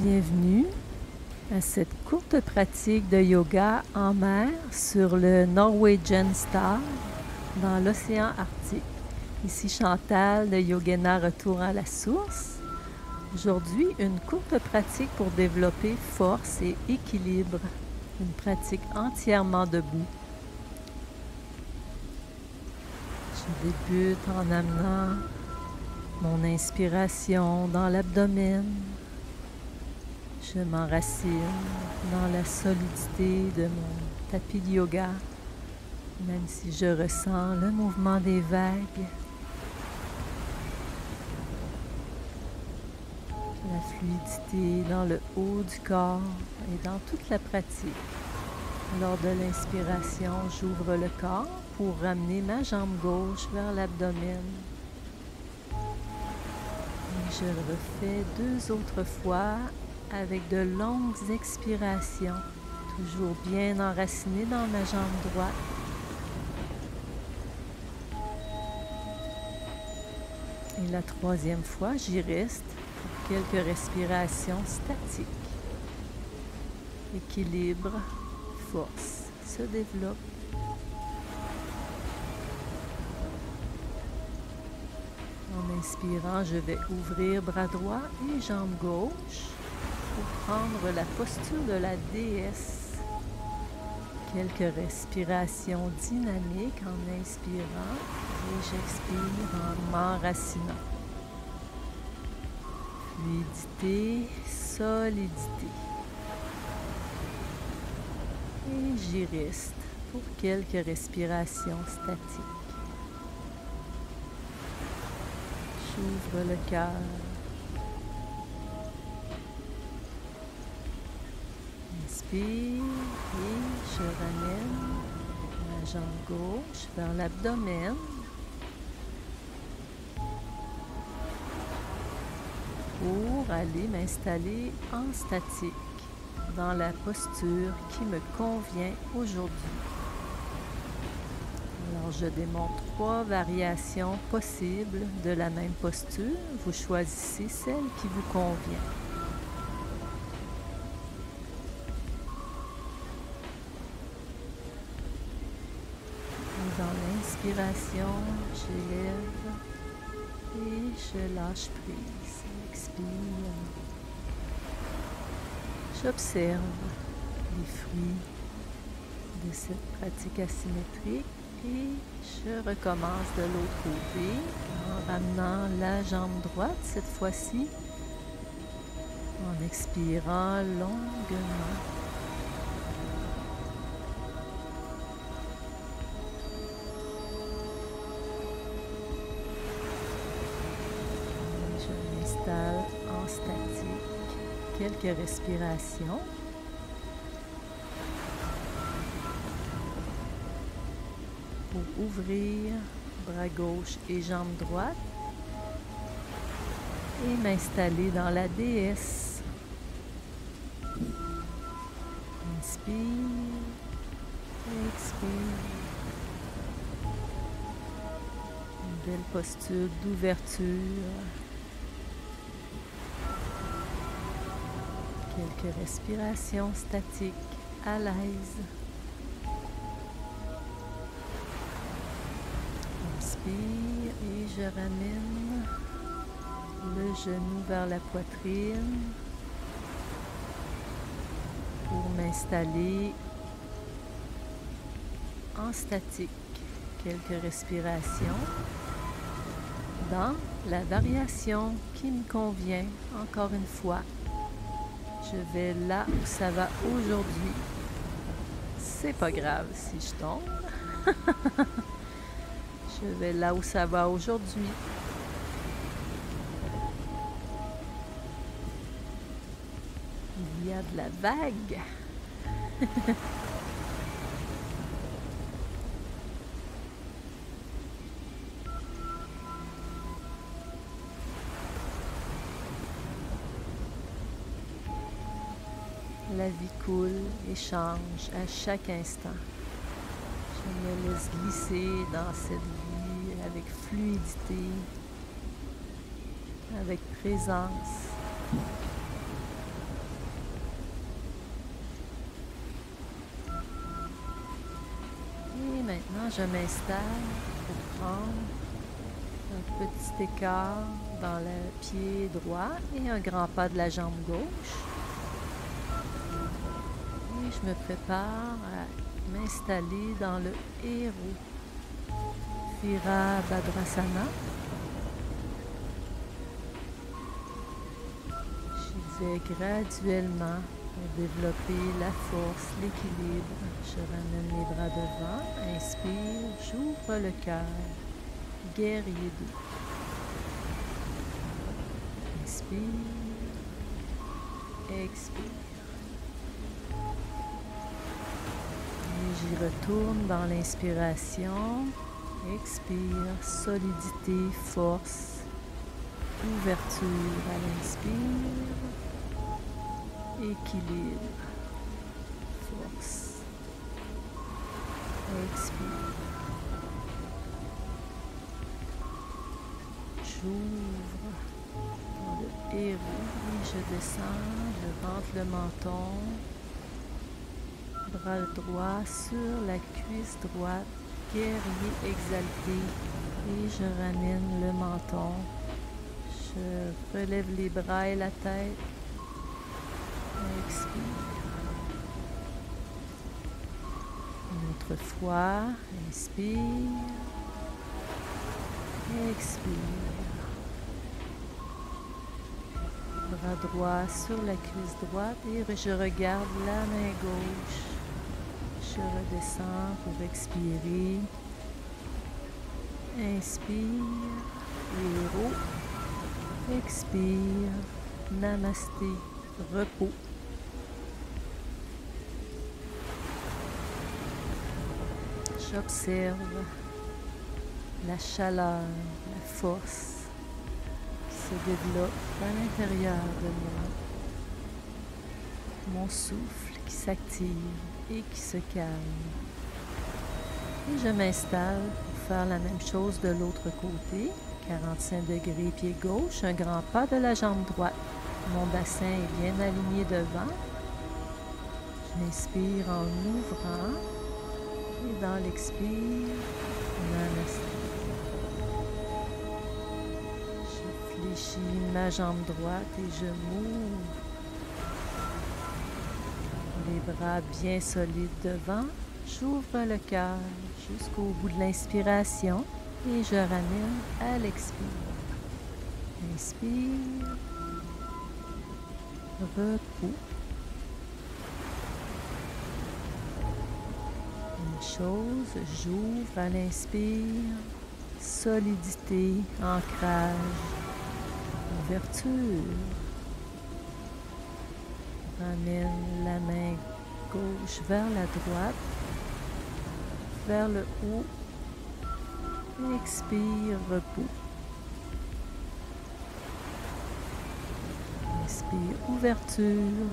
Bienvenue à cette courte pratique de yoga en mer sur le Norwegian Star dans l'océan Arctique. Ici Chantal de Yogena Retour à la source. Aujourd'hui, une courte pratique pour développer force et équilibre. Une pratique entièrement debout. Je débute en amenant mon inspiration dans l'abdomen. Je m'enracine dans la solidité de mon tapis de yoga, même si je ressens le mouvement des vagues, la fluidité dans le haut du corps et dans toute la pratique. Lors de l'inspiration, j'ouvre le corps pour ramener ma jambe gauche vers l'abdomen. Et je le refais 2 autres fois avec de longues expirations, toujours bien enraciné dans ma jambe droite. Et la 3e fois, j'y reste pour quelques respirations statiques. Équilibre, force se développe. En inspirant, je vais ouvrir bras droit et jambe gauche pour prendre la posture de la déesse. Quelques respirations dynamiques en inspirant et j'expire en m'enracinant. Fluidité, solidité. Et j'y reste pour quelques respirations statiques. J'ouvre le cœur. Inspire et je ramène ma jambe gauche vers l'abdomen. Pour aller m'installer en statique dans la posture qui me convient aujourd'hui. Alors je démontre 3 variations possibles de la même posture. Vous choisissez celle qui vous convient. Dans l'inspiration, j'élève et je lâche prise. Expire. J'observe les fruits de cette pratique asymétrique et je recommence de l'autre côté en ramenant la jambe droite cette fois-ci, en expirant longuement. Je m'installe en statique. Quelques respirations. Pour ouvrir bras gauche et jambe droite et m'installer dans la déesse. Inspire, expire. Une belle posture d'ouverture. Quelques respirations statiques à l'aise. Inspire et je ramène le genou vers la poitrine pour m'installer en statique. Quelques respirations dans la variation qui me convient. Encore une fois. Je vais là où ça va aujourd'hui. C'est pas grave si je tombe. Je vais là où ça va aujourd'hui. Il y a de la vague. La vie coule et change à chaque instant. Je me laisse glisser dans cette vie avec fluidité, avec présence. maintenant, je m'installe pour prendre un petit écart dans le pied droit et un grand pas de la jambe gauche. Et je me prépare à m'installer dans le héros. Virabhadrasana. J'y vais graduellement pour développer la force, l'équilibre. Je ramène les bras devant. Inspire, j'ouvre le cœur. Guerrier 2. Inspire. Expire. Et j'y retourne dans l'inspiration. Expire, solidité, force, ouverture à l'inspire, équilibre, force, expire. J'ouvre dans le héros et je descends, je rentre le menton, bras droit sur la cuisse droite. Guerrier exalté et je ramène le menton. Je relève les bras et la tête. Expire. Une autre fois. Inspire. Expire. Bras droit sur la cuisse droite et je regarde la main gauche. Je redescends pour expirer. Inspire, héros. Expire, namasté, repos. J'observe la chaleur, la force qui se développe à l'intérieur de moi. Mon souffle qui s'active et qui se calme. Et je m'installe pour faire la même chose de l'autre côté. 45 degrés pied gauche, un grand pas de la jambe droite. Mon bassin est bien aligné devant. J'inspire en ouvrant et dans l'expire, namasté. Je fléchis ma jambe droite et je m'ouvre. Les bras bien solides devant. J'ouvre le cœur jusqu'au bout de l'inspiration et je ramène à l'expire. Inspire. Repos. Une chose, j'ouvre à l'inspire. Solidité, ancrage, ouverture. Ramène la main gauche vers la droite, vers le haut. Expire, repos. Inspire, ouverture.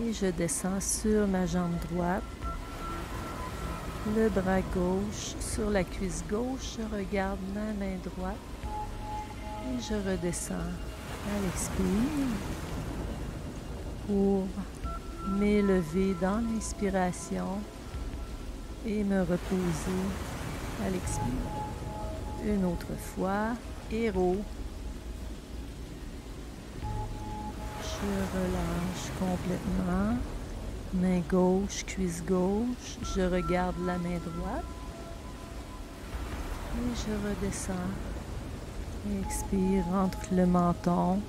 Et je descends sur ma jambe droite. Le bras gauche sur la cuisse gauche. Je regarde ma main droite. Et je redescends à l'expire pour m'élever dans l'inspiration et me reposer à l'expire. Une autre fois, héros. Je relâche complètement. Main gauche, cuisse gauche. Je regarde la main droite. Et je redescends. Expire entre le menton.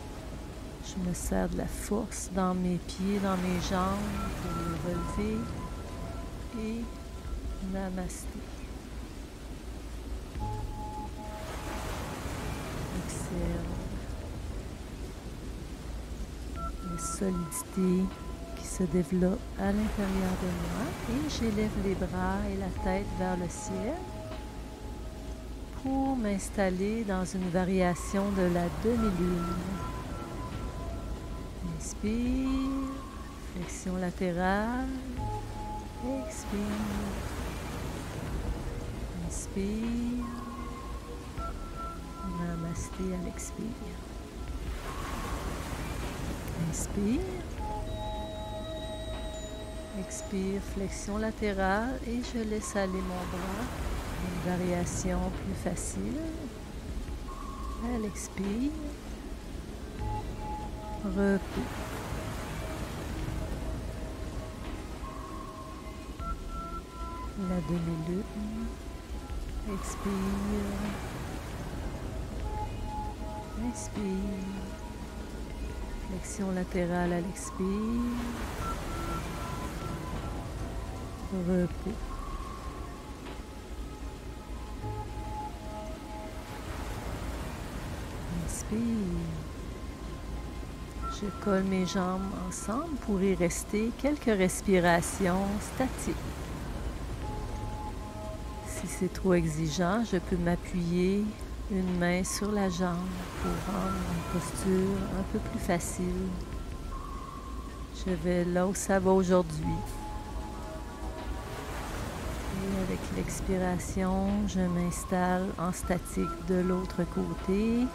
Je me sers de la force dans mes pieds, dans mes jambes pour me relever. Et namasté. Observe la solidité qui se développe à l'intérieur de moi et j'élève les bras et la tête vers le ciel pour m'installer dans une variation de la demi-lune. Inspire, flexion latérale, expire, inspire, namasté à l'expire. Inspire, Expire, flexion latérale et je laisse aller mon bras. Une variation plus facile. Elle expire. Repos. La demi-lune. Expire. Inspire. Flexion latérale à l'expire. Repos. Inspire. Je colle mes jambes ensemble pour y rester quelques respirations statiques. Si c'est trop exigeant, je peux m'appuyer une main sur la jambe pour rendre une posture un peu plus facile. Je vais là où ça va aujourd'hui. Et avec l'expiration, je m'installe en statique de l'autre côté.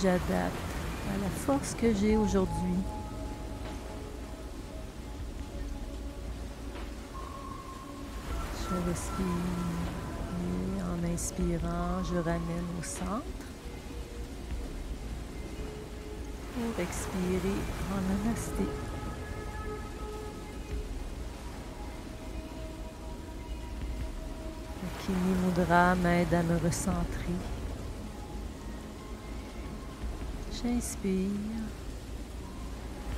J'adapte à la force que j'ai aujourd'hui. Je respire et en inspirant, je ramène au centre pour expirer en namasté. Le Kini Mudra m'aide à me recentrer. J'inspire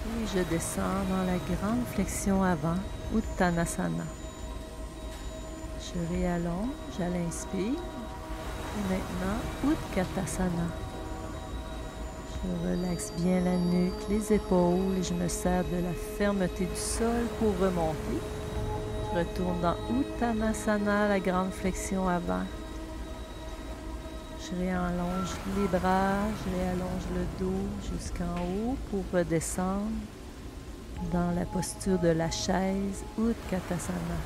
et je descends dans la grande flexion avant, Uttanasana. Je réallonge à l'inspire et maintenant Utkatasana. Je relaxe bien la nuque, les épaules et je me sers de la fermeté du sol pour remonter. Je retourne dans Uttanasana, la grande flexion avant. Je réallonge les bras, je réallonge le dos jusqu'en haut pour redescendre dans la posture de la chaise Utkatasana.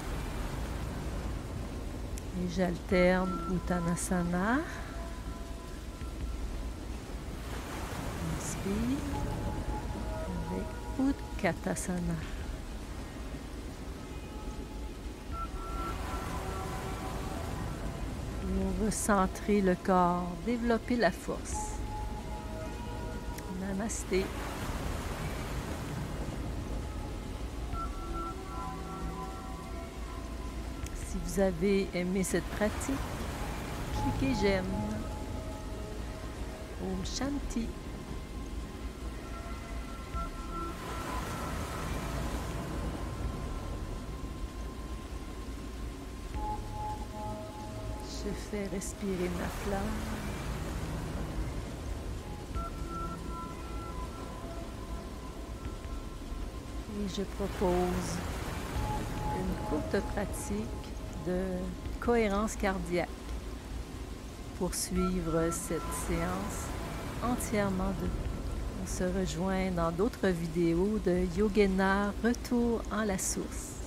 Et j'alterne Uttanasana. Inspire avec Utkatasana. Pour recentrer le corps, développer la force. Namasté. Si vous avez aimé cette pratique, cliquez j'aime. Om Shanti. Je fais respirer ma flamme. Et je propose une courte pratique de cohérence cardiaque pour suivre cette séance entièrement debout. On se rejoint dans d'autres vidéos de Yogena Retour en la source.